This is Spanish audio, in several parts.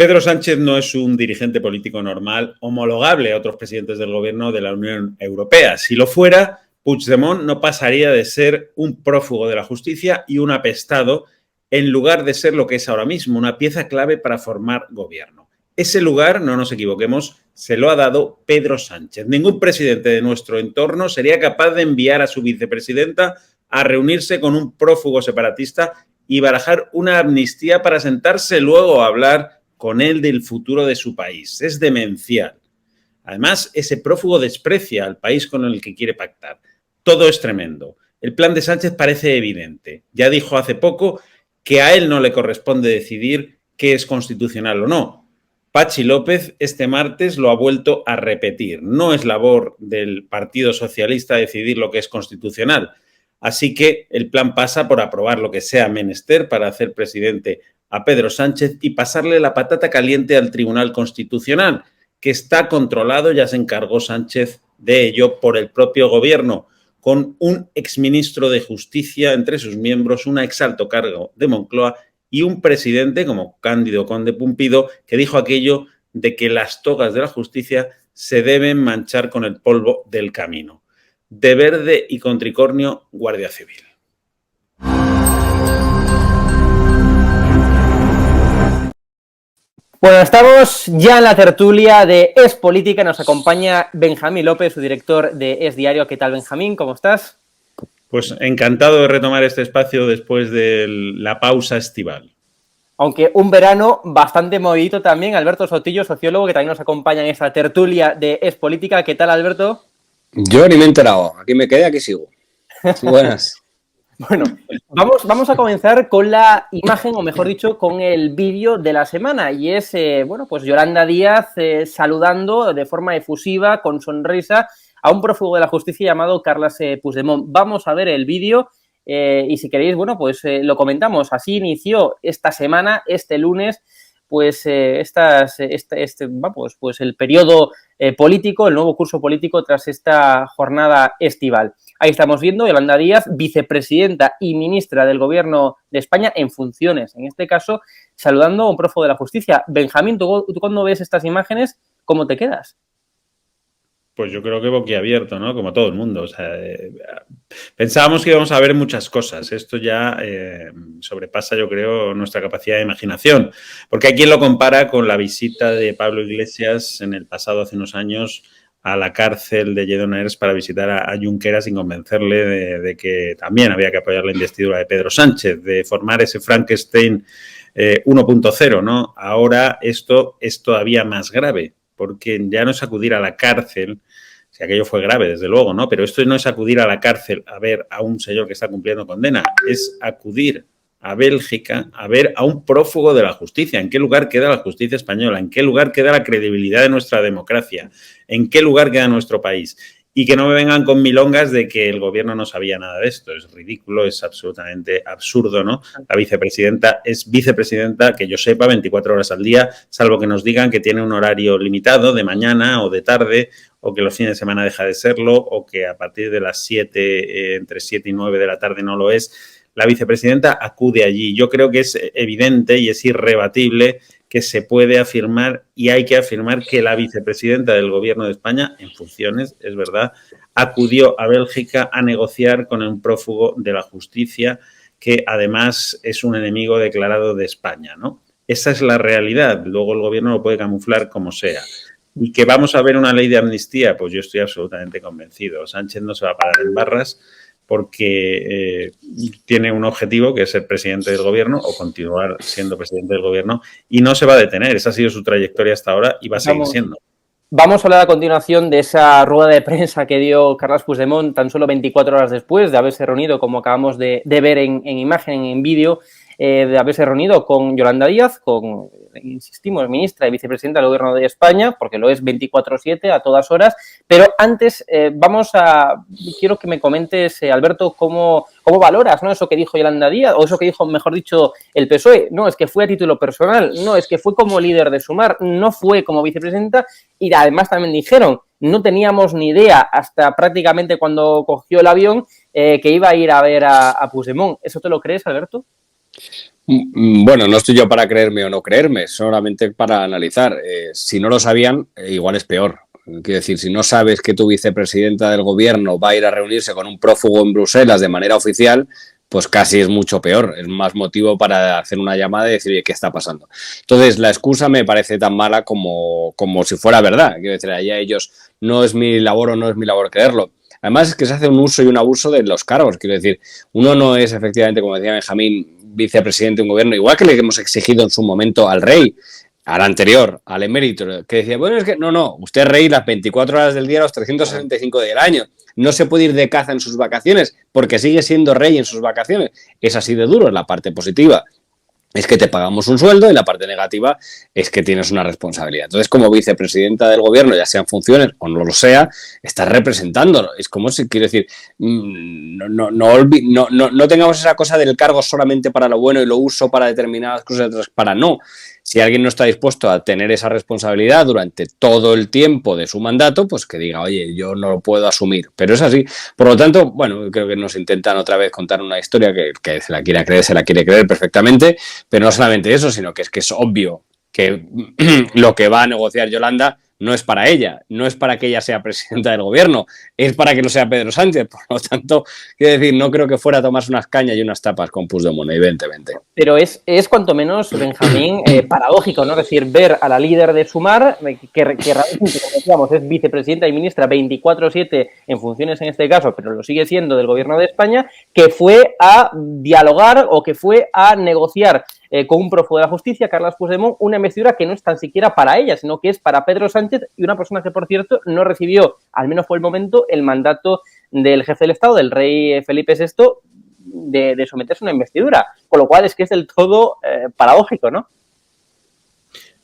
Pedro Sánchez no es un dirigente político normal homologable a otros presidentes del gobierno de la Unión Europea. Si lo fuera, Puigdemont no pasaría de ser un prófugo de la justicia y un apestado en lugar de ser lo que es ahora mismo, una pieza clave para formar gobierno. Ese lugar, no nos equivoquemos, se lo ha dado Pedro Sánchez. Ningún presidente de nuestro entorno sería capaz de enviar a su vicepresidenta a reunirse con un prófugo separatista y barajar una amnistía para sentarse luego a hablar con él del futuro de su país. Es demencial. Además, ese prófugo desprecia al país con el que quiere pactar. Todo es tremendo. El plan de Sánchez parece evidente. Ya dijo hace poco que a él no le corresponde decidir qué es constitucional o no. Patxi López este martes lo ha vuelto a repetir. No es labor del Partido Socialista decidir lo que es constitucional. Así que el plan pasa por aprobar lo que sea menester para hacer presidente a Pedro Sánchez y pasarle la patata caliente al Tribunal Constitucional, que está controlado, ya se encargó Sánchez de ello por el propio gobierno, con un exministro de Justicia entre sus miembros, un exalto cargo de Moncloa y un presidente como Cándido Conde Pumpido, que dijo aquello de que las togas de la justicia se deben manchar con el polvo del camino. De verde y con tricornio, Guardia Civil. Bueno, estamos ya en la tertulia de Es Política. Nos acompaña Benjamín López, su director de Es Diario. ¿Qué tal, Benjamín? ¿Cómo estás? Pues encantado de retomar este espacio después de la pausa estival. Aunque un verano bastante movidito también. Alberto Sotillo, sociólogo, que también nos acompaña en esta tertulia de Es Política. ¿Qué tal, Alberto? Yo ni me he enterado. Aquí me quedé, aquí sigo. Buenas. Bueno, vamos a comenzar con la imagen, o mejor dicho, con el vídeo de la semana. Y es, pues Yolanda Díaz saludando de forma efusiva, con sonrisa, a un prófugo de la justicia llamado Carles Puigdemont. Vamos a ver el vídeo y si queréis, bueno, pues lo comentamos. Así inició esta semana, este lunes, pues pues el periodo político, el nuevo curso político tras esta jornada estival. Ahí estamos viendo Yolanda Díaz, vicepresidenta y ministra del Gobierno de España en funciones, en este caso, saludando a un prófugo de la justicia. Benjamín, ¿tú cuando ves estas imágenes, cómo te quedas? Pues yo creo que boquiabierto, ¿no? Como todo el mundo. O sea, pensábamos que íbamos a ver muchas cosas. Esto ya sobrepasa, yo creo, nuestra capacidad de imaginación. Porque hay quien lo compara con la visita de Pablo Iglesias en el pasado, hace unos años, a la cárcel de Lledoners para visitar a Junqueras sin convencerle de que también había que apoyar la investidura de Pedro Sánchez, de formar ese Frankenstein 1.0, ¿no? Ahora esto es todavía más grave, porque ya no es acudir a la cárcel, si aquello fue grave, desde luego, ¿no? Pero esto no es acudir a la cárcel a ver a un señor que está cumpliendo condena, es acudir a Bélgica a ver a un prófugo de la justicia. ¿En qué lugar queda la justicia española? ¿En qué lugar queda la credibilidad de nuestra democracia? ¿En qué lugar queda nuestro país? Y que no me vengan con milongas de que el gobierno no sabía nada de esto. Es ridículo, es absolutamente absurdo, ¿no? La vicepresidenta es vicepresidenta, que yo sepa, 24 horas al día, salvo que nos digan que tiene un horario limitado de mañana o de tarde, o que los fines de semana deja de serlo, o que a partir de las 7, entre 7 y 9 de la tarde no lo es. La vicepresidenta acude allí. Yo creo que es evidente y es irrebatible que se puede afirmar y hay que afirmar que la vicepresidenta del Gobierno de España, en funciones, es verdad, acudió a Bélgica a negociar con un prófugo de la justicia que además es un enemigo declarado de España, ¿no? Esa es la realidad. Luego el Gobierno lo puede camuflar como sea. ¿Y que vamos a ver una ley de amnistía? Pues yo estoy absolutamente convencido. Sánchez no se va a parar en barras porque tiene un objetivo que es ser presidente del gobierno o continuar siendo presidente del gobierno y no se va a detener. Esa ha sido su trayectoria hasta ahora y va a seguir siendo. Vamos a hablar a continuación de esa rueda de prensa que dio Carles Puigdemont tan solo 24 horas después de haberse reunido, como acabamos de ver en imagen, en vídeo, de haberse reunido con Yolanda Díaz, con, insistimos, ministra y vicepresidenta del Gobierno de España, porque lo es 24/7, a todas horas. Pero antes quiero que me comentes, Alberto, cómo valoras, ¿no?, eso que dijo Yolanda Díaz, o eso que dijo, mejor dicho, el PSOE. No, es que fue a título personal, no, es que fue como líder de Sumar, no fue como vicepresidenta, y además también dijeron, no teníamos ni idea hasta prácticamente cuando cogió el avión que iba a ir a ver a Puigdemont. ¿Eso te lo crees, Alberto? Bueno, no estoy yo para creerme o no creerme, solamente para analizar. Si no lo sabían, igual es peor. Quiero decir, si no sabes que tu vicepresidenta del gobierno va a ir a reunirse con un prófugo en Bruselas de manera oficial, pues casi es mucho peor. Es más motivo para hacer una llamada y decir, oye, ¿qué está pasando? Entonces, la excusa me parece tan mala como si fuera verdad. Quiero decir, allá ellos, no es mi labor o no es mi labor creerlo. Además, es que se hace un uso y un abuso de los cargos. Quiero decir, uno no es efectivamente, como decía Benjamín, vicepresidente de un gobierno, igual que le hemos exigido en su momento al rey, al anterior, al emérito, que decía, bueno, es que no, usted es rey las 24 horas del día, los 365 del año. No se puede ir de caza en sus vacaciones porque sigue siendo rey en sus vacaciones. Es así de duro, es la parte positiva. Es que te pagamos un sueldo y la parte negativa es que tienes una responsabilidad. Entonces, como vicepresidenta del gobierno, ya sea en funciones o no lo sea, estás representándolo. Es como si, quiero decir, no tengamos esa cosa del cargo solamente para lo bueno y lo uso para determinadas cosas, para no. Si alguien no está dispuesto a tener esa responsabilidad durante todo el tiempo de su mandato, pues que diga, oye, yo no lo puedo asumir. Pero es así. Por lo tanto, bueno, creo que nos intentan otra vez contar una historia que se la quiere creer perfectamente, pero no solamente eso, sino que es obvio que lo que va a negociar Yolanda no es para ella, no es para que ella sea presidenta del gobierno, es para que lo sea Pedro Sánchez. Por lo tanto, quiero decir, no creo que fuera a tomarse unas cañas y unas tapas con Puigdemont, evidentemente. Pero es cuanto menos, Benjamín, paradójico, ¿no? Es decir, ver a la líder de Sumar, que realmente, como decíamos, es vicepresidenta y ministra 24/7 en funciones en este caso, pero lo sigue siendo del gobierno de España, que fue a dialogar o que fue a negociar con un prófugo de la justicia, Carles Puigdemont, una investidura que no es tan siquiera para ella, sino que es para Pedro Sánchez y una persona que, por cierto, no recibió, al menos por el momento, el mandato del jefe del Estado, del rey Felipe VI, de someterse a una investidura. Con lo cual es que es del todo paradójico, ¿no?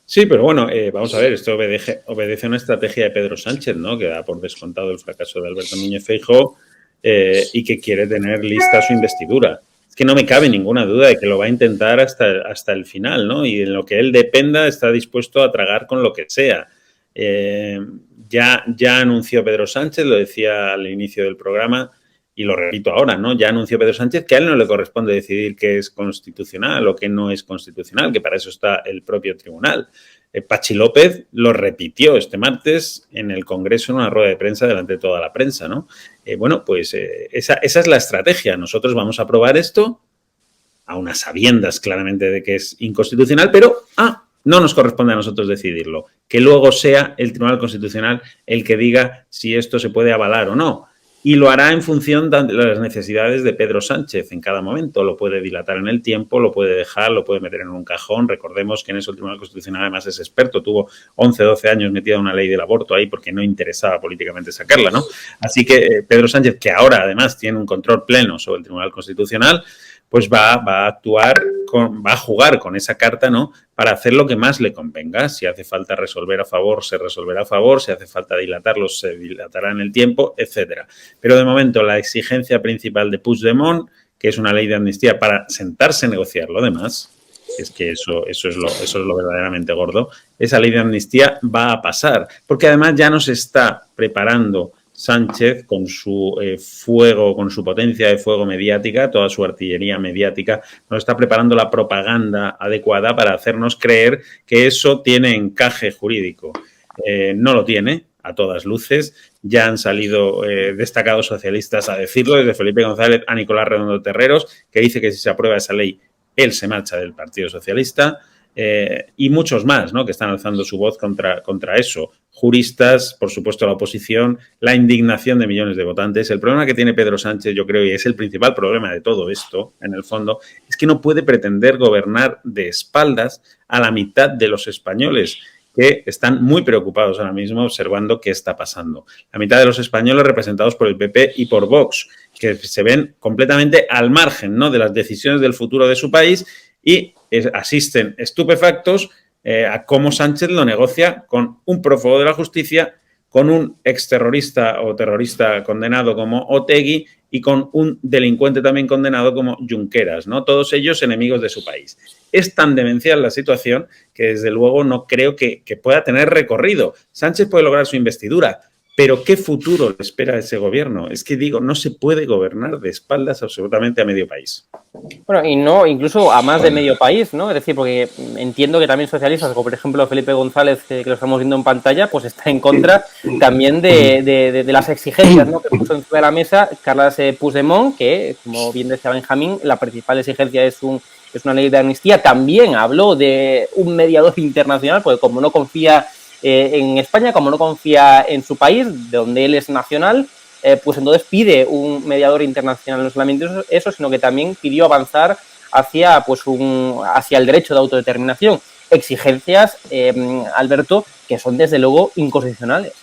Sí, pero bueno, vamos a ver, esto obedece a una estrategia de Pedro Sánchez, ¿no? Que da por descontado el fracaso de Alberto Núñez Feijóo y que quiere tener lista su investidura. Es que no me cabe ninguna duda de que lo va a intentar hasta el final, ¿no? Y en lo que él dependa está dispuesto a tragar con lo que sea. Ya anunció Pedro Sánchez, lo decía al inicio del programa, y lo repito ahora, ¿no? Ya anunció Pedro Sánchez que a él no le corresponde decidir qué es constitucional o qué no es constitucional, que para eso está el propio tribunal. Pachi López lo repitió este martes en el Congreso en una rueda de prensa delante de toda la prensa, ¿no? Bueno, pues esa es la estrategia. Nosotros vamos a aprobar esto a unas sabiendas claramente de que es inconstitucional, pero no nos corresponde a nosotros decidirlo. Que luego sea el Tribunal Constitucional el que diga si esto se puede avalar o no. Y lo hará en función de las necesidades de Pedro Sánchez en cada momento. Lo puede dilatar en el tiempo, lo puede dejar, lo puede meter en un cajón. Recordemos que en eso el Tribunal Constitucional además es experto. Tuvo 11, 12 años metida una ley del aborto ahí porque no interesaba políticamente sacarla, ¿no? Así que Pedro Sánchez, que ahora además tiene un control pleno sobre el Tribunal Constitucional, pues va a jugar con esa carta, ¿no? Para hacer lo que más le convenga. Si hace falta resolver a favor, se resolverá a favor. Si hace falta dilatarlo, se dilatará en el tiempo, etcétera. Pero de momento la exigencia principal de Puigdemont, que es una ley de amnistía para sentarse a negociar lo demás, es que eso es lo verdaderamente gordo, esa ley de amnistía va a pasar. Porque además ya nos está preparando Sánchez con su fuego, con su potencia de fuego mediática, toda su artillería mediática, nos está preparando la propaganda adecuada para hacernos creer que eso tiene encaje jurídico. No lo tiene, a todas luces. Ya han salido destacados socialistas a decirlo, desde Felipe González a Nicolás Redondo Terreros, que dice que si se aprueba esa ley, él se marcha del Partido Socialista. Y muchos más, ¿no? Que están alzando su voz contra eso. Juristas, por supuesto la oposición, la indignación de millones de votantes. El problema que tiene Pedro Sánchez, yo creo, y es el principal problema de todo esto, en el fondo, es que no puede pretender gobernar de espaldas a la mitad de los españoles, que están muy preocupados ahora mismo observando qué está pasando. La mitad de los españoles representados por el PP y por Vox, que se ven completamente al margen, ¿no? De las decisiones del futuro de su país y asisten estupefactos a cómo Sánchez lo negocia con un prófugo de la justicia, con un exterrorista o terrorista condenado como Otegi y con un delincuente también condenado como Junqueras, ¿no? Todos ellos enemigos de su país. Es tan demencial la situación que desde luego no creo que pueda tener recorrido. Sánchez puede lograr su investidura, Pero ¿qué futuro le espera a ese gobierno? Es que digo, no se puede gobernar de espaldas absolutamente a medio país. Bueno, y no, incluso a más de medio país, ¿no? Es decir, porque entiendo que también socialistas, como por ejemplo Felipe González, que lo estamos viendo en pantalla, pues está en contra también de las exigencias, ¿no?, que puso encima de la mesa Carles Puigdemont, que, como bien decía Benjamín, la principal exigencia es una ley de amnistía. También habló de un mediador internacional, porque como no confía en España, como no confía en su país, de donde él es nacional, pues entonces pide un mediador internacional. No solamente eso, sino que también pidió avanzar hacia, pues hacia el derecho de autodeterminación. Exigencias, Alberto, que son desde luego inconstitucionales.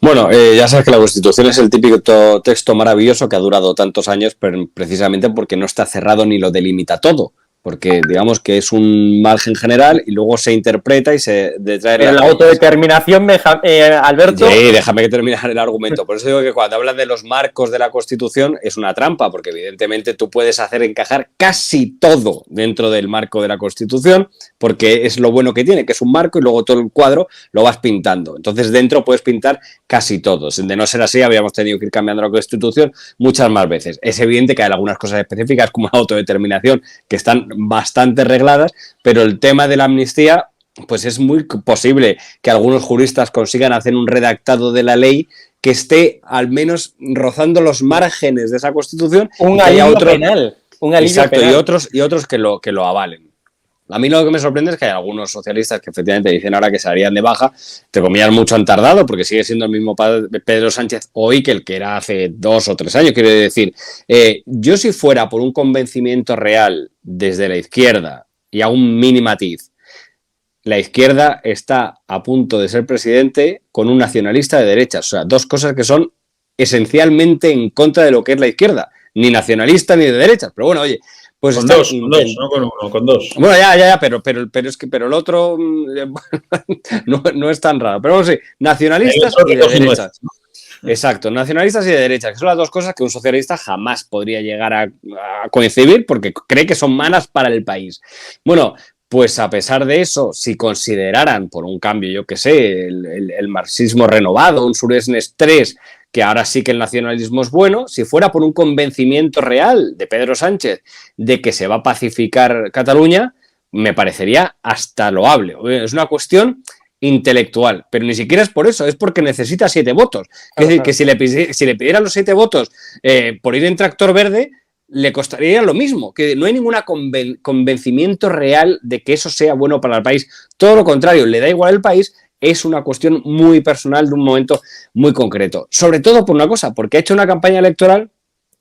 Bueno, ya sabes que la Constitución es el típico texto maravilloso que ha durado tantos años, pero precisamente porque no está cerrado ni lo delimita todo. Porque digamos que es un margen general y luego se interpreta y se detrae. Pero la autodeterminación, Alberto. Sí, déjame que terminar el argumento. Por eso digo que cuando hablan de los marcos de la Constitución es una trampa, porque evidentemente tú puedes hacer encajar casi todo dentro del marco de la Constitución, porque es lo bueno que tiene, que es un marco y luego todo el cuadro lo vas pintando. Entonces dentro puedes pintar casi todo. De no ser así, habríamos tenido que ir cambiando la Constitución muchas más veces. Es evidente que hay algunas cosas específicas como la autodeterminación que están bastante regladas, pero el tema de la amnistía, pues es muy posible que algunos juristas consigan hacer un redactado de la ley que esté al menos rozando los márgenes de esa Constitución. Un alivio penal. Un alivio exacto, penal. Y otros que lo avalen. A mí lo que me sorprende es que hay algunos socialistas que efectivamente dicen ahora que se harían de baja, entre comillas mucho han tardado, porque sigue siendo el mismo Pedro Sánchez hoy que el que era hace 2 o 3 años. Quiero decir, yo si fuera por un convencimiento real desde la izquierda, y a un mini matiz, la izquierda está a punto de ser presidente con un nacionalista de derechas. O sea, dos cosas que son esencialmente en contra de lo que es la izquierda. Ni nacionalista ni de derechas. Pero bueno, oye, pues con dos, no con uno, con dos. Bueno, ya, pero es que el otro no es tan raro. Pero vamos a decir, nacionalistas y de derechas. Exacto, nacionalistas y de derechas, que son las dos cosas que un socialista jamás podría llegar a coincidir porque cree que son malas para el país. Bueno, pues a pesar de eso, si consideraran por un cambio, yo que sé, el marxismo renovado, un Suresnes 3, que ahora sí que el nacionalismo es bueno, si fuera por un convencimiento real de Pedro Sánchez de que se va a pacificar Cataluña, me parecería hasta loable. Es una cuestión intelectual, pero ni siquiera es por eso, es porque necesita 7 votos. Es decir, que si le pidieran los 7 votos por ir en tractor verde, le costaría lo mismo, que no hay ningún convencimiento real de que eso sea bueno para el país. Todo lo contrario, le da igual el país, es una cuestión muy personal de un momento muy concreto. Sobre todo por una cosa, porque ha hecho una campaña electoral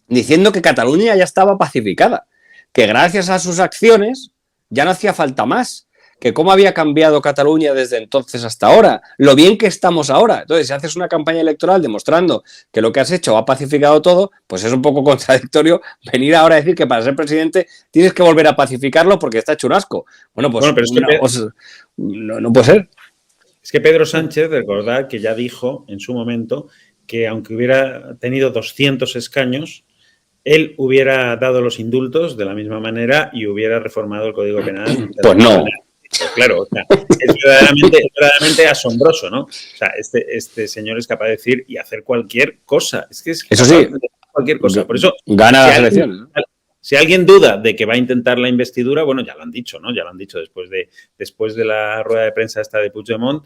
diciendo que Cataluña ya estaba pacificada, que gracias a sus acciones ya no hacía falta más, que cómo había cambiado Cataluña desde entonces hasta ahora, lo bien que estamos ahora. Entonces, si haces una campaña electoral demostrando que lo que has hecho ha pacificado todo, pues es un poco contradictorio venir ahora a decir que para ser presidente tienes que volver a pacificarlo porque está hecho un asco. Bueno, pues pero es que no puede ser. Es que Pedro Sánchez, recordad que ya dijo en su momento que aunque hubiera tenido 200 escaños, él hubiera dado los indultos de la misma manera y hubiera reformado el Código Penal. Pues no. Pues claro, o sea, es verdaderamente asombroso, ¿no? O sea, este señor es capaz de decir y hacer cualquier cosa. Es que es eso sí, cualquier cosa. Por eso gana las elecciones. Si alguien duda de que va a intentar la investidura, bueno, ya lo han dicho, ¿no? Ya lo han dicho después de la rueda de prensa esta de Puigdemont,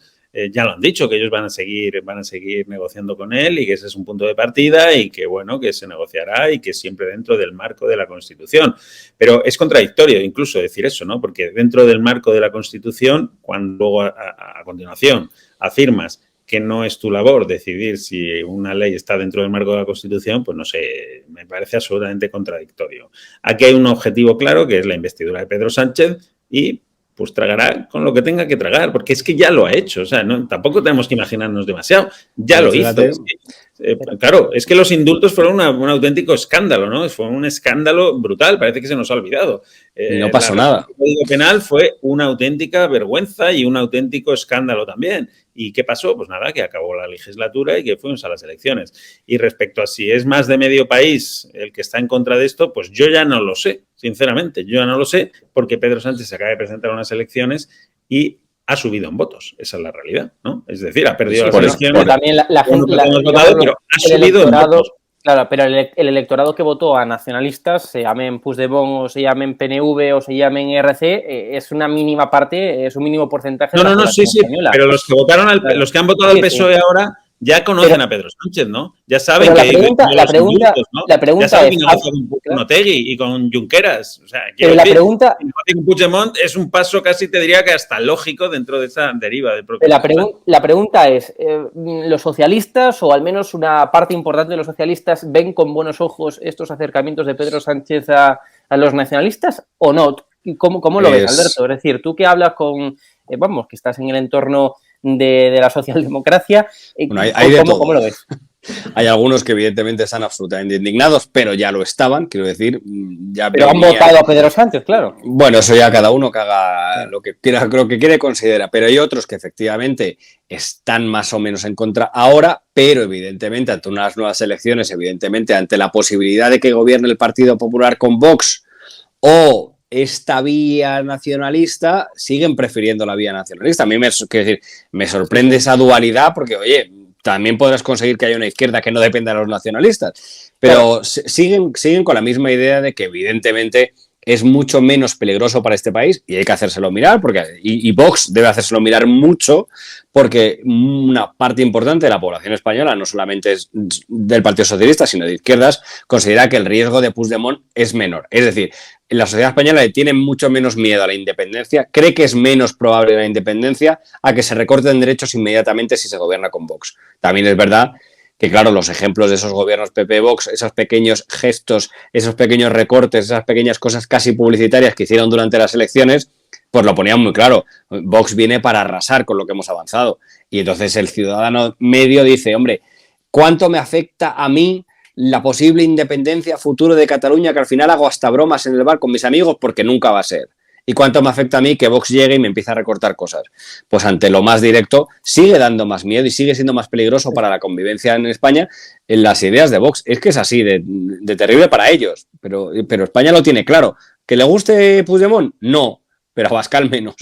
ya lo han dicho, que ellos van a seguir negociando con él y que ese es un punto de partida y que, bueno, que se negociará y que siempre dentro del marco de la Constitución. Pero es contradictorio incluso decir eso, ¿no? Porque dentro del marco de la Constitución, cuando luego a continuación afirmas que no es tu labor decidir si una ley está dentro del marco de la Constitución, pues no sé, me parece absolutamente contradictorio. Aquí hay un objetivo claro, que es la investidura de Pedro Sánchez y pues tragará con lo que tenga que tragar, porque es que ya lo ha hecho, o sea, tampoco tenemos que imaginarnos demasiado, ya lo hizo. Claro, es que los indultos fueron un auténtico escándalo, ¿no? Fue un escándalo brutal, parece que se nos ha olvidado. No pasó nada. El Código Penal fue una auténtica vergüenza y un auténtico escándalo también. ¿Y qué pasó? Pues nada, que acabó la legislatura y que fuimos a las elecciones. Y respecto a si es más de medio país el que está en contra de esto, pues yo ya no lo sé, sinceramente. Yo ya no lo sé porque Pedro Sánchez se acaba de presentar a unas elecciones y ha subido en votos. Esa es la realidad, ¿no? Es decir, ha perdido las elecciones. Pero también la gente... pero ha subido en votos. Claro, pero el electorado que votó a nacionalistas, se llamen Puigdemont o se llamen PNV o se llamen RC, es una mínima parte, es un mínimo porcentaje de la población española. Pero los que votaron los que han votado al PSOE ahora ya conocen a Pedro Sánchez, ¿no? Ya saben que la pregunta ya saben que con Otegi y con Junqueras. O sea, pero la pregunta con Puigdemont es un paso casi, te diría, que hasta lógico dentro de esa deriva del propio. La pregunta es, ¿los socialistas, o al menos una parte importante de los socialistas, ven con buenos ojos estos acercamientos de Pedro Sánchez a los nacionalistas o no? ¿Cómo lo ves, Alberto? Es decir, tú que hablas con, que estás en el entorno de la socialdemocracia, bueno, ¿cómo lo ves? Hay algunos que evidentemente están absolutamente indignados, pero ya lo estaban, quiero decir, pero han votado a Pedro Sánchez, claro. Bueno, eso ya cada uno que haga lo que quiera, creo que quiere, considera, pero hay otros que efectivamente están más o menos en contra ahora, pero evidentemente ante unas nuevas elecciones, evidentemente ante la posibilidad de que gobierne el Partido Popular con Vox o esta vía nacionalista, siguen prefiriendo la vía nacionalista. A mí me sorprende esa dualidad porque, oye, también podrás conseguir que haya una izquierda que no dependa de los nacionalistas, pero siguen con la misma idea de que evidentemente es mucho menos peligroso para este país y hay que hacérselo mirar, y Vox debe hacérselo mirar mucho porque una parte importante de la población española, no solamente es del Partido Socialista, sino de izquierdas, considera que el riesgo de Puigdemont es menor. Es decir, la sociedad española le tiene mucho menos miedo a la independencia, cree que es menos probable la independencia a que se recorten derechos inmediatamente si se gobierna con Vox. También es verdad que, claro, los ejemplos de esos gobiernos PP-Vox, esos pequeños gestos, esos pequeños recortes, esas pequeñas cosas casi publicitarias que hicieron durante las elecciones, pues lo ponían muy claro. Vox viene para arrasar con lo que hemos avanzado. Y entonces el ciudadano medio dice, hombre, ¿cuánto me afecta a mí la posible independencia futuro de Cataluña, que al final hago hasta bromas en el bar con mis amigos porque nunca va a ser? ¿Y cuánto me afecta a mí que Vox llegue y me empiece a recortar cosas? Pues ante lo más directo sigue dando más miedo y sigue siendo más peligroso para la convivencia en España en las ideas de Vox. Es que es así de terrible para ellos, pero España lo tiene claro. ¿Que le guste Puigdemont? No, pero a Abascal menos.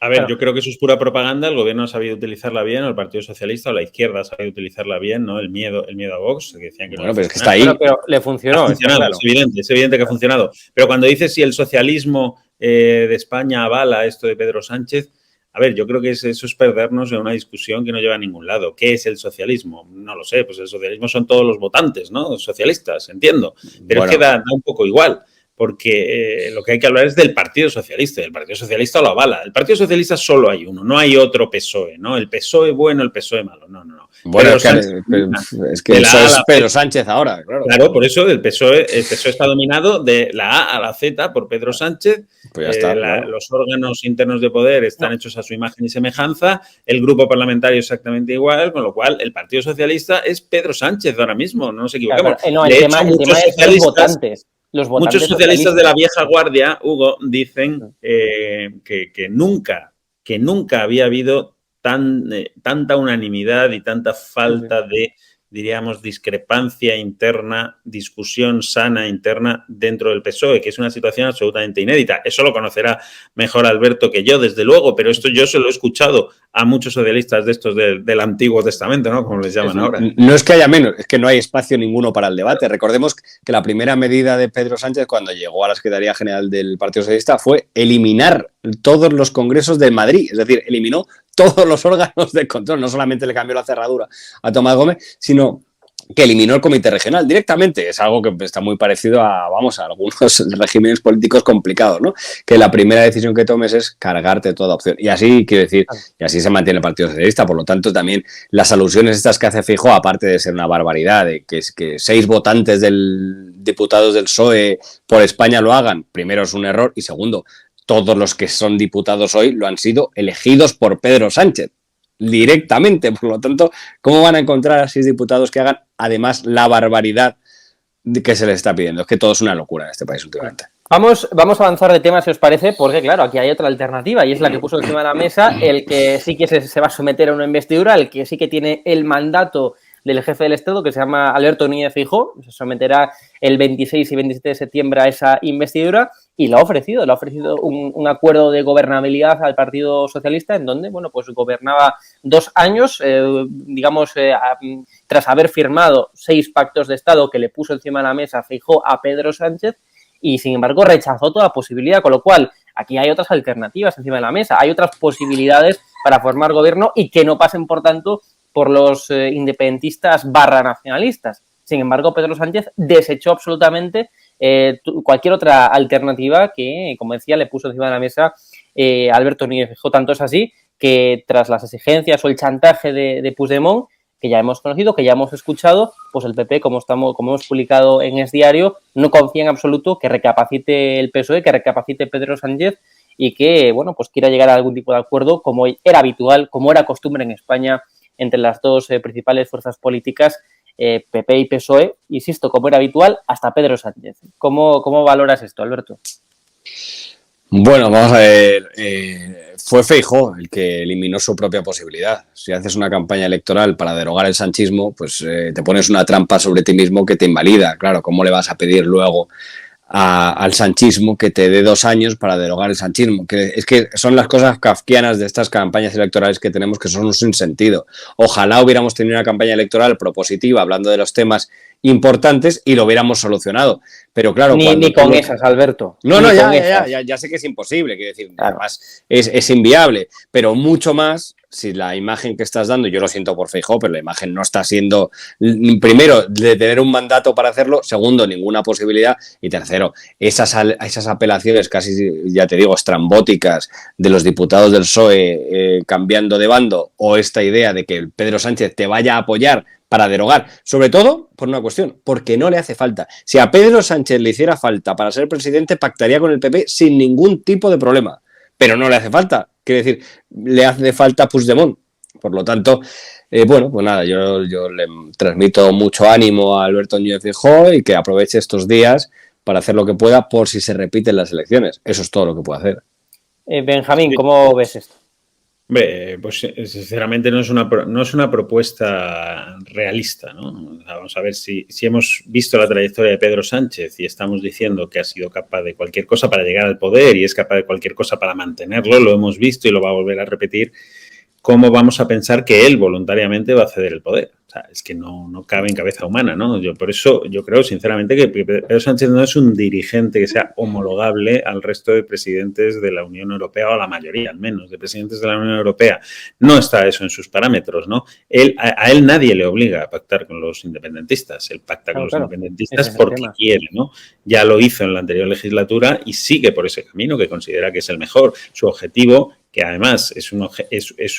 A ver, yo creo que eso es pura propaganda. El gobierno ha sabido utilizarla bien, o el Partido Socialista o la izquierda ha sabido utilizarla bien, ¿no? El miedo a Vox, que decían que bueno, pero es que está ahí. Pero le funcionó. Claro. Es evidente que ha funcionado. Pero cuando dices si el socialismo de España avala esto de Pedro Sánchez, a ver, yo creo que eso es perdernos en una discusión que no lleva a ningún lado. ¿Qué es el socialismo? No lo sé, pues el socialismo son todos los votantes, ¿no? Los socialistas, entiendo. Pero es que da un poco igual. Porque lo que hay que hablar es del Partido Socialista, y el Partido Socialista lo avala. El Partido Socialista solo hay uno, no hay otro PSOE, ¿no? El PSOE bueno, el PSOE malo, no. Bueno, es que eso es Pedro Sánchez ahora, claro. Claro, por eso el PSOE está dominado de la A a la Z por Pedro Sánchez. Pues ya está, claro. Los órganos internos de poder están hechos a su imagen y semejanza, el grupo parlamentario exactamente igual, con lo cual el Partido Socialista es Pedro Sánchez ahora mismo, no nos equivoquemos. Claro, el tema es los votantes. Muchos socialistas de la vieja guardia, Hugo, dicen que nunca había habido tanta unanimidad y tanta falta de, diríamos, discrepancia interna, discusión sana interna dentro del PSOE, que es una situación absolutamente inédita. Eso lo conocerá mejor Alberto que yo, desde luego, pero esto yo se lo he escuchado a muchos socialistas de estos del Antiguo Testamento, ¿no? Como les llaman ahora. No es que haya menos, es que no hay espacio ninguno para el debate. Recordemos que la primera medida de Pedro Sánchez cuando llegó a la Secretaría General del Partido Socialista fue eliminar todos los congresos de Madrid, es decir, eliminó todos los órganos de control, no solamente le cambió la cerradura a Tomás Gómez, sino que eliminó el comité regional directamente. Es algo que está muy parecido a algunos regímenes políticos complicados, ¿no? Que la primera decisión que tomes es cargarte toda opción. Y así, quiero decir, y así se mantiene el Partido Socialista. Por lo tanto, también las alusiones estas que hace Feijóo, aparte de ser una barbaridad, de que 6 votantes diputados del PSOE por España lo hagan, primero es un error y segundo, todos los que son diputados hoy lo han sido elegidos por Pedro Sánchez directamente. Por lo tanto, ¿cómo van a encontrar a 6 diputados que hagan además la barbaridad que se les está pidiendo? Es que todo es una locura en este país últimamente. Vamos a avanzar de tema, si os parece, porque claro, aquí hay otra alternativa y es la que puso encima de la mesa el que sí que se va a someter a una investidura, el que sí que tiene el mandato del jefe del Estado, que se llama Alberto Núñez Feijóo, se someterá el 26 y 27 de septiembre a esa investidura, y le ha ofrecido un acuerdo de gobernabilidad al Partido Socialista en donde, bueno, pues gobernaba 2 años, tras haber firmado 6 pactos de Estado que le puso encima de la mesa Feijóo a Pedro Sánchez y, sin embargo, rechazó toda posibilidad, con lo cual aquí hay otras alternativas encima de la mesa, hay otras posibilidades para formar gobierno y que no pasen, por tanto, por los independentistas / nacionalistas. Sin embargo, Pedro Sánchez desechó absolutamente cualquier otra alternativa que, como decía, le puso encima de la mesa Alberto Núñez Feijóo. Tanto es así que tras las exigencias o el chantaje de Puigdemont, que ya hemos conocido, que ya hemos escuchado, pues el PP, como hemos publicado en Es Diario, no confía en absoluto que recapacite el PSOE, que recapacite Pedro Sánchez y que, bueno, pues quiera llegar a algún tipo de acuerdo, como era habitual, como era costumbre en España entre las dos principales fuerzas políticas, PP y PSOE, insisto, como era habitual, hasta Pedro Sánchez. ¿Cómo valoras esto, Alberto? Bueno, vamos a ver, fue Feijóo el que eliminó su propia posibilidad. Si haces una campaña electoral para derogar el sanchismo, pues te pones una trampa sobre ti mismo que te invalida. Claro, ¿cómo le vas a pedir luego al sanchismo que te dé 2 años para derogar el sanchismo? Es que son las cosas kafkianas de estas campañas electorales que tenemos, que son un sinsentido. Ojalá hubiéramos tenido una campaña electoral propositiva hablando de los temas importantes y lo hubiéramos solucionado. Pero claro, ni con esas, Alberto. No, ya sé que es imposible, quiero decir, claro. Además es inviable, pero mucho más si la imagen que estás dando, yo lo siento por Feijóo, pero la imagen no está siendo, primero, de tener un mandato para hacerlo, segundo, ninguna posibilidad, y tercero, esas apelaciones casi, ya te digo, estrambóticas de los diputados del PSOE cambiando de bando, o esta idea de que Pedro Sánchez te vaya a apoyar para derogar, sobre todo por una cuestión, porque no le hace falta. Si a Pedro Sánchez le hiciera falta para ser presidente, pactaría con el PP sin ningún tipo de problema, pero no le hace falta. Quiere decir, le hace falta Puigdemont. Por lo tanto, bueno, pues nada, yo le transmito mucho ánimo a Alberto Núñez Feijóo y que aproveche estos días para hacer lo que pueda por si se repiten las elecciones. Eso es todo lo que puede hacer. Benjamín, ¿cómo ves esto? Pues sinceramente no es una propuesta realista, ¿no? Vamos a ver si hemos visto la trayectoria de Pedro Sánchez y estamos diciendo que ha sido capaz de cualquier cosa para llegar al poder y es capaz de cualquier cosa para mantenerlo, lo hemos visto y lo va a volver a repetir. ¿Cómo vamos a pensar que él voluntariamente va a ceder el poder? O sea, es que no cabe en cabeza humana, ¿no? Por eso yo creo sinceramente que Pedro Sánchez no es un dirigente que sea homologable al resto de presidentes de la Unión Europea, o a la mayoría, al menos, de presidentes de la Unión Europea. No está eso en sus parámetros, ¿no? A él nadie le obliga a pactar con los independentistas. Él pacta con los independentistas porque quiere, ¿no? Ya lo hizo en la anterior legislatura y sigue por ese camino que considera que es el mejor. Su objetivo, que además es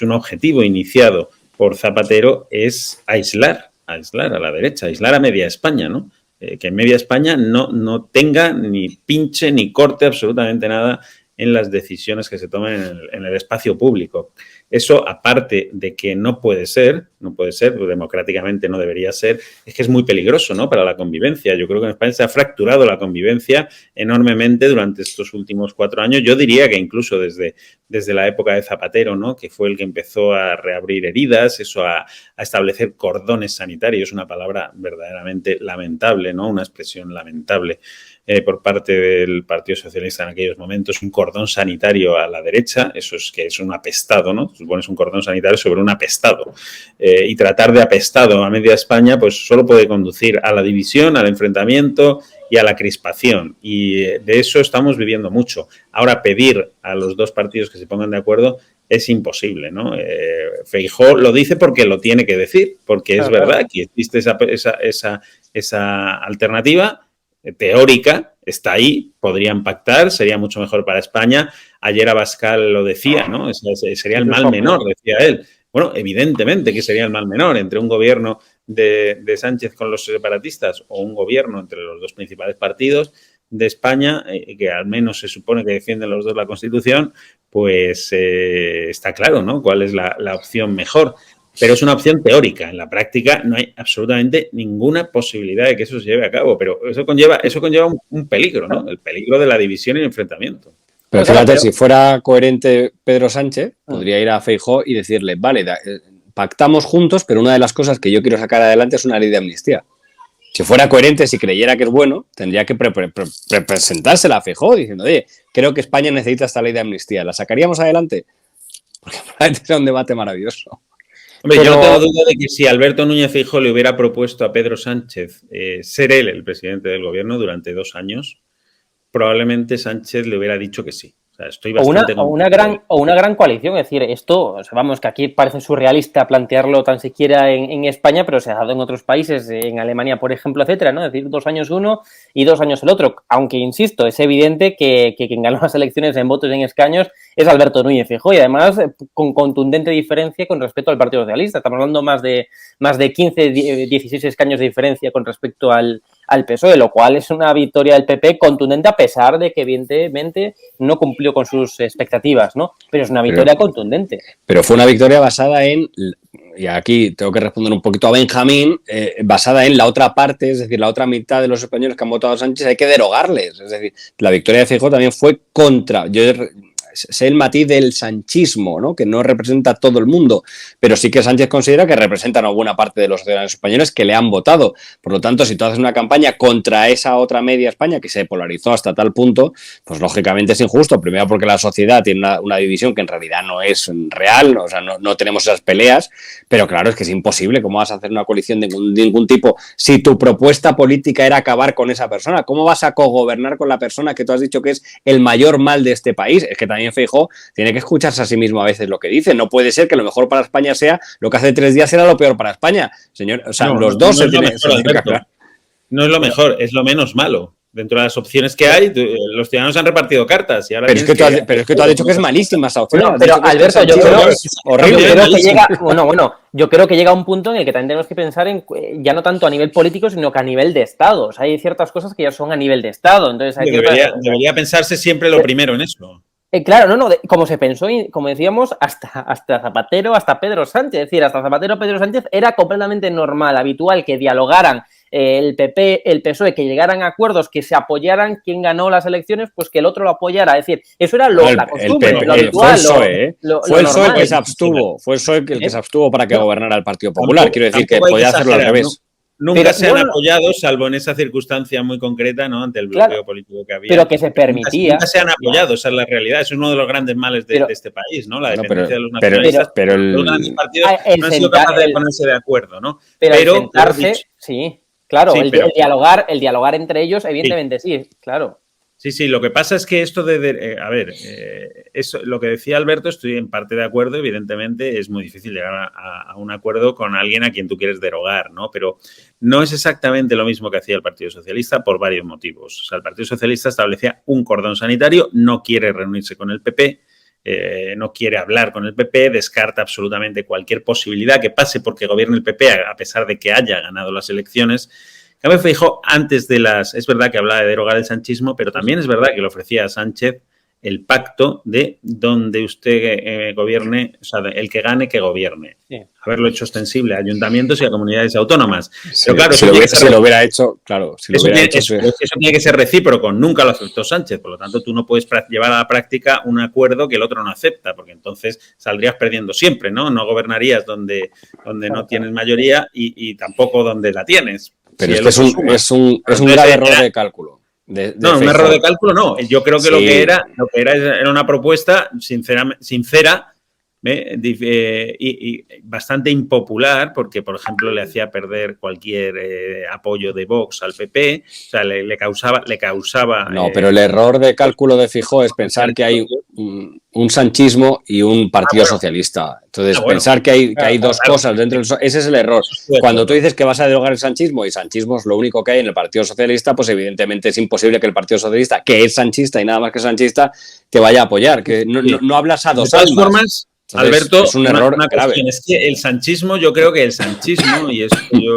un objetivo iniciado por Zapatero, es aislar a la derecha, aislar a media España, ¿no? Que en media España no tenga ni pinche ni corte absolutamente nada en las decisiones que se tomen en el espacio público. Eso, aparte de que no puede ser, democráticamente no debería ser, es que es muy peligroso, ¿no?, para la convivencia. Yo creo que en España se ha fracturado la convivencia enormemente durante estos últimos 4 años. Yo diría que incluso desde la época de Zapatero, ¿no?, que fue el que empezó a reabrir heridas, eso a establecer cordones sanitarios, una palabra verdaderamente lamentable, ¿no?, una expresión lamentable por parte del Partido Socialista en aquellos momentos, un cordón sanitario a la derecha, eso es que es un apestado, ¿no? Tú pones un cordón sanitario sobre un apestado y tratar de apestado a media España, pues solo puede conducir a la división, al enfrentamiento y a la crispación, y de eso estamos viviendo mucho. Ahora, pedir a los dos partidos que se pongan de acuerdo es imposible, ¿no? Feijóo lo dice porque lo tiene que decir, porque es verdad que existe esa alternativa teórica, está ahí, podrían pactar, sería mucho mejor para España. Ayer Abascal lo decía, ¿no? Sería el mal menor, decía él. Bueno, evidentemente que sería el mal menor entre un gobierno de Sánchez con los separatistas o un gobierno entre los dos principales partidos de España, que al menos se supone que defienden los dos la Constitución, pues está claro, ¿no?, cuál es la opción mejor. Pero es una opción teórica. En la práctica no hay absolutamente ninguna posibilidad de que eso se lleve a cabo. Pero eso conlleva un peligro, ¿no? El peligro de la división y el enfrentamiento. Pero fíjate, si fuera coherente Pedro Sánchez, podría ir a Feijóo y decirle, vale, pactamos juntos, pero una de las cosas que yo quiero sacar adelante es una ley de amnistía. Si fuera coherente, si creyera que es bueno, tendría que presentársela a Feijóo diciendo, oye, creo que España necesita esta ley de amnistía. ¿La sacaríamos adelante? Porque probablemente sea un debate maravilloso. Hombre, yo no tengo duda de que si Alberto Núñez Feijóo le hubiera propuesto a Pedro Sánchez ser él el presidente del gobierno durante 2 años, probablemente Sánchez le hubiera dicho que sí. O sea, estoy bastante o una gran coalición, es decir, esto, o sea, vamos, que aquí parece surrealista plantearlo tan siquiera en España, pero se ha dado en otros países, en Alemania, por ejemplo, etcétera, ¿no? Es decir, 2 años uno y 2 años el otro. Aunque, insisto, es evidente que quien ganó las elecciones en votos y en escaños es Alberto Núñez Feijóo, y además con contundente diferencia con respecto al Partido Socialista. Estamos hablando más de 15, 16 escaños de diferencia con respecto al PSOE, lo cual es una victoria del PP contundente, a pesar de que evidentemente no cumplió con sus expectativas, ¿no? Pero es una victoria contundente. Pero fue una victoria basada en, y aquí tengo que responder un poquito a Benjamín, basada en la otra parte, es decir, la otra mitad de los españoles que han votado a Sánchez hay que derogarles. Es decir, la victoria de Feijóo también fue contra... sé el matiz del sanchismo, ¿no? Que no representa a todo el mundo, pero sí que Sánchez considera que representan a buena parte de los ciudadanos españoles que le han votado. Por lo tanto, si tú haces una campaña contra esa otra media España que se polarizó hasta tal punto, pues lógicamente es injusto. Primero porque la sociedad tiene una división que en realidad no es real, o sea, no tenemos esas peleas, pero claro, es que es imposible. ¿Cómo vas a hacer una coalición de ningún tipo si tu propuesta política era acabar con esa persona? ¿Cómo vas a cogobernar con la persona que tú has dicho que es el mayor mal de este país? Es que también Feijóo tiene que escucharse a sí mismo a veces lo que dice. No puede ser que lo mejor para España sea lo que hace 3 días era lo peor para España. Señor, o sea, los dos se tienen que aclarar. No es lo mejor, es lo menos malo. Dentro de las opciones que hay, los ciudadanos han repartido cartas. Y ahora pero es que tú has dicho que es malísima esa opción. Bueno, pero Alberto, yo creo que llega un punto en el que también tenemos que pensar en, ya no tanto a nivel político, sino que a nivel de Estado. O sea, hay ciertas cosas que ya son a nivel de Estado. Entonces debería pensarse siempre lo primero en eso. Claro, como se pensó, como decíamos, hasta Zapatero, hasta Pedro Sánchez. Es decir, hasta Zapatero, Pedro Sánchez era completamente normal, habitual que dialogaran el PP, el PSOE, que llegaran a acuerdos, que se apoyaran, quien ganó las elecciones, pues que el otro lo apoyara. Es decir, eso era la costumbre, lo habitual. Fue el PSOE el que se abstuvo, fue el PSOE el que se abstuvo para que gobernara el Partido Popular. Quiero decir que podía hacerlo al revés. Nunca se han apoyado, salvo en esa circunstancia muy concreta, ¿no? Ante el bloqueo político que había. Pero que se permitía. Nunca se han apoyado, esa es la realidad. Eso es uno de los grandes males de este país, ¿no? La dependencia de los nacionalistas. Pero los grandes partidos no han sido capaces de ponerse de acuerdo, ¿no? Pero sentarse, sí, claro. Sí, el dialogar entre ellos, evidentemente sí, claro. Sí, lo que pasa es que esto eso, lo que decía Alberto, estoy en parte de acuerdo. Evidentemente es muy difícil llegar a un acuerdo con alguien a quien tú quieres derogar, ¿no? Pero no es exactamente lo mismo que hacía el Partido Socialista por varios motivos. O sea, el Partido Socialista establecía un cordón sanitario, no quiere reunirse con el PP, no quiere hablar con el PP, descarta absolutamente cualquier posibilidad que pase porque gobierne el PP a pesar de que haya ganado las elecciones. Cambio Feijóo, antes de es verdad que hablaba de derogar el sanchismo, pero también es verdad que le ofrecía a Sánchez el pacto de donde usted gobierne, o sea, el que gane, que gobierne. Sí. Haberlo hecho extensible a ayuntamientos y a comunidades autónomas. Sí, pero claro, si lo hubiera hecho, claro. Eso tiene que ser recíproco, nunca lo aceptó Sánchez, por lo tanto tú no puedes llevar a la práctica un acuerdo que el otro no acepta, porque entonces saldrías perdiendo siempre, ¿no? No gobernarías donde no tienes mayoría y tampoco donde la tienes. Pero es un grave error de cálculo. No, un error de cálculo no. Yo creo que lo que era una propuesta sincera y bastante impopular, porque, por ejemplo, le hacía perder cualquier apoyo de Vox al PP, o sea, le causaba... No, pero el error de cálculo de Feijóo es pensar que hay un sanchismo y un partido socialista. Entonces, pensar que hay dos cosas dentro del... Ese es el error. Cuando tú dices que vas a derogar el sanchismo y sanchismo es lo único que hay en el Partido Socialista, pues evidentemente es imposible que el Partido Socialista, que es sanchista y nada más que sanchista, te vaya a apoyar. Que no hablas a dos almas. Formas, entonces, Alberto, es un error grave. Es que el sanchismo, yo creo que el sanchismo, y eso yo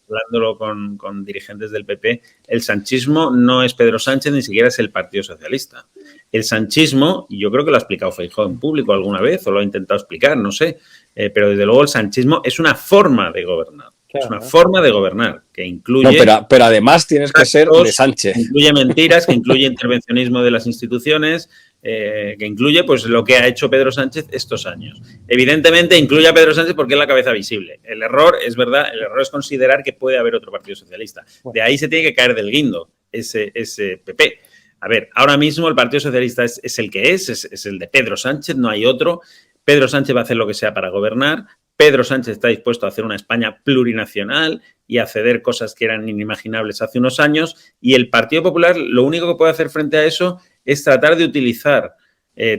hablándolo con dirigentes del PP, el sanchismo no es Pedro Sánchez, ni siquiera es el Partido Socialista. El sanchismo, y yo creo que lo ha explicado Feijóo en público alguna vez, o lo ha intentado explicar, no sé, pero desde luego el sanchismo es una forma de gobernar. Claro. Es una forma de gobernar que incluye... No, pero además tienes que ser de Sánchez. Que incluye mentiras, que incluye intervencionismo de las instituciones, que incluye pues lo que ha hecho Pedro Sánchez estos años. Evidentemente incluye a Pedro Sánchez porque es la cabeza visible. El error, es verdad, el error es considerar que puede haber otro partido socialista. De ahí se tiene que caer del guindo ese PP. A ver, ahora mismo el Partido Socialista es el que es el de Pedro Sánchez, no hay otro. Pedro Sánchez va a hacer lo que sea para gobernar. Pedro Sánchez está dispuesto a hacer una España plurinacional y a ceder cosas que eran inimaginables hace unos años. Y el Partido Popular lo único que puede hacer frente a eso es tratar de utilizar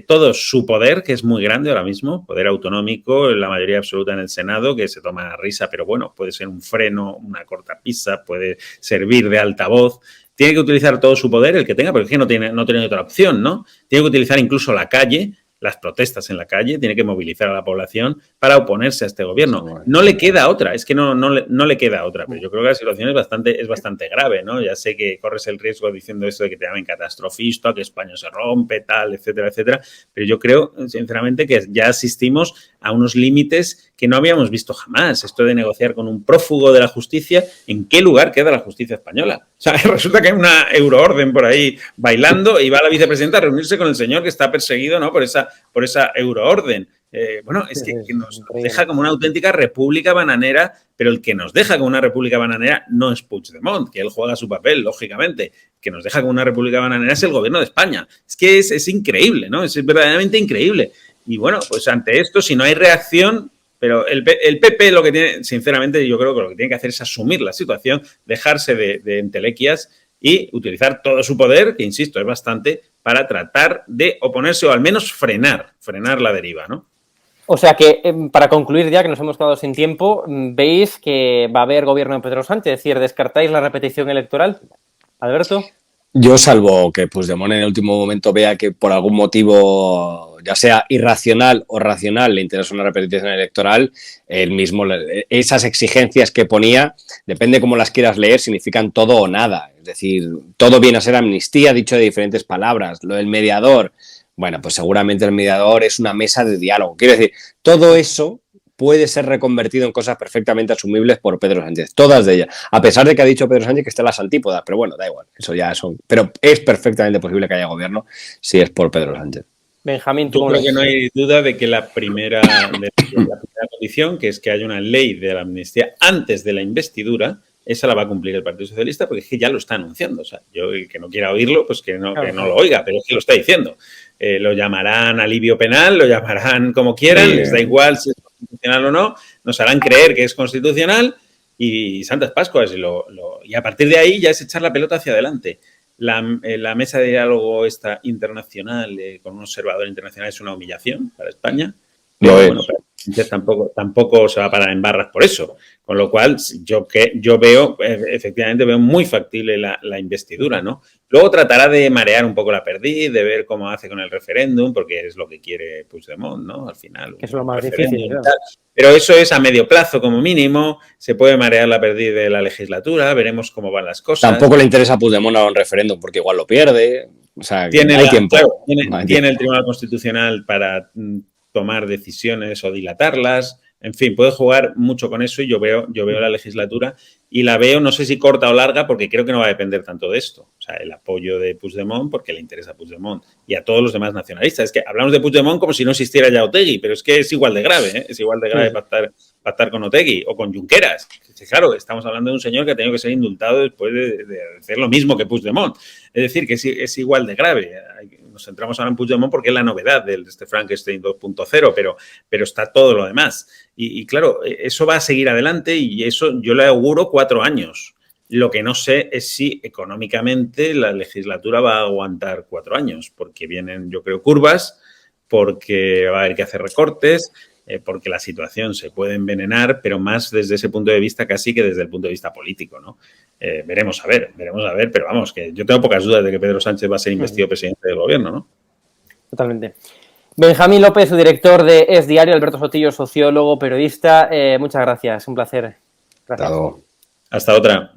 todo su poder, que es muy grande ahora mismo, poder autonómico, la mayoría absoluta en el Senado, que se toma a risa, pero bueno, puede ser un freno, una cortapisa, puede servir de altavoz. Tiene que utilizar todo su poder, el que tenga, porque es que no tiene otra opción, ¿no? Tiene que utilizar incluso la calle, las protestas en la calle, tiene que movilizar a la población para oponerse a este gobierno. No le queda otra, es que no le queda otra, pero yo creo que la situación es bastante grave, ¿no? Ya sé que corres el riesgo diciendo esto de que te llamen catastrofista, que España se rompe, tal, etcétera, etcétera, pero yo creo, sinceramente, que ya asistimos a unos límites que no habíamos visto jamás. Esto de negociar con un prófugo de la justicia, ¿en qué lugar queda la justicia española? O sea, resulta que hay una euroorden por ahí bailando y va la vicepresidenta a reunirse con el señor que está perseguido, ¿no?, por esa euroorden. Bueno, es que nos deja como una auténtica república bananera, pero el que nos deja como una república bananera no es Puigdemont, que él juega su papel, lógicamente. El que nos deja como una república bananera es el gobierno de España. Es que es increíble, ¿no? Es verdaderamente increíble. Y bueno, pues ante esto, si no hay reacción, pero el PP lo que tiene, sinceramente, yo creo que lo que tiene que hacer es asumir la situación, dejarse de entelequias y utilizar todo su poder, que insisto, es bastante, para tratar de oponerse o al menos frenar la deriva, ¿no? O sea que, para concluir ya, que nos hemos quedado sin tiempo, ¿veis que va a haber gobierno de Pedro Sánchez? Es decir, ¿descartáis la repetición electoral? Alberto. Yo, salvo que Puigdemont en el último momento vea que por algún motivo, ya sea irracional o racional, le interesa una repetición electoral, él mismo, esas exigencias que ponía, depende cómo las quieras leer, significan todo o nada. Es decir, todo viene a ser amnistía, dicho de diferentes palabras. Lo del mediador, bueno, pues seguramente el mediador es una mesa de diálogo. Quiero decir, todo eso puede ser reconvertido en cosas perfectamente asumibles por Pedro Sánchez, todas de ellas, a pesar de que ha dicho Pedro Sánchez que está en las antípodas, pero bueno, da igual, eso ya son, pero es perfectamente posible que haya gobierno si es por Pedro Sánchez. Benjamín, yo creo que no hay duda de que la primera condición, que es que haya una ley de la amnistía antes de la investidura, esa la va a cumplir el Partido Socialista, porque es que ya lo está anunciando. O sea, yo, el que no quiera oírlo, pues que no lo oiga, pero es que lo está diciendo. Lo llamarán alivio penal, lo llamarán como quieran, les da igual si es constitucional o no, nos harán creer que es constitucional y santas Pascuas. Y a partir de ahí ya es echar la pelota hacia adelante. La mesa de diálogo esta internacional con un observador internacional es una humillación para España. Pero, bueno, tampoco se va a parar en barras por eso. Con lo cual, yo veo, efectivamente, veo muy factible la investidura, ¿no? Luego tratará de marear un poco la perdiz, de ver cómo hace con el referéndum, porque es lo que quiere Puigdemont, ¿no? Al final. Que es lo más difícil. Claro. Pero eso es a medio plazo, como mínimo. Se puede marear la perdiz de la legislatura, veremos cómo van las cosas. Tampoco le interesa a Puigdemont a un referéndum, porque igual lo pierde. O sea, hay tiempo. Claro, tiene el Tribunal Constitucional para tomar decisiones o dilatarlas. En fin, puede jugar mucho con eso y yo veo la legislatura y la veo, no sé si corta o larga, porque creo que no va a depender tanto de esto. O sea, el apoyo de Puigdemont porque le interesa a Puigdemont y a todos los demás nacionalistas. Es que hablamos de Puigdemont como si no existiera ya Otegi, pero es que es igual de grave, ¿eh? Es igual de grave pactar con Otegi o con Junqueras. Claro, estamos hablando de un señor que ha tenido que ser indultado después de hacer lo mismo que Puigdemont. Es decir, que es igual de grave. Nos centramos ahora en Puigdemont porque es la novedad de este Frankenstein 2.0, pero está todo lo demás. Y claro, eso va a seguir adelante y eso yo le auguro 4 años. Lo que no sé es si económicamente la legislatura va a aguantar 4 años, porque vienen, yo creo, curvas, porque va a haber que hacer recortes, porque la situación se puede envenenar, pero más desde ese punto de vista casi que desde el punto de vista político, ¿no? Veremos a ver, pero vamos, que yo tengo pocas dudas de que Pedro Sánchez va a ser investido presidente del gobierno, ¿no? Totalmente. Benjamín López, su director de Es Diario, Alberto Sotillo, sociólogo, periodista, muchas gracias, un placer. Gracias. Hasta otra.